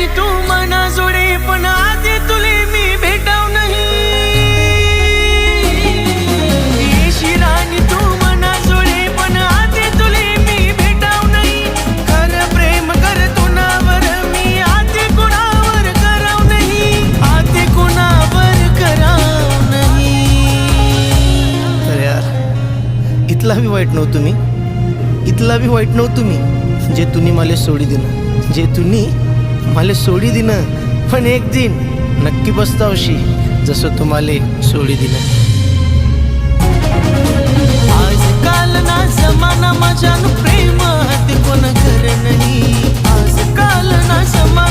राणी तू मना जोडे पण आधी तुले मी भेटाव नाही येशी राणी तू मना जोडे पण आधी तुले मी भेटाव नाही खरं प्रेम करतो नावर मी आधी कुणावर कराव नाही आधी कुणावर कराव नाही तर यार इतला बी वाईट नव्हतो मी, इतला बी वाईट नव्हतो मी जे तुम्ही मला सोडी दिनं, जे तुम्ही मला सोडी दिनं. पण एक दिन नक्की बसतावशी जसं तुम्हाला सोडी दिलं. आजकाल ना जमाना माझ्यानं प्रेम हात कोण कर नाही आजकाल ना जमाना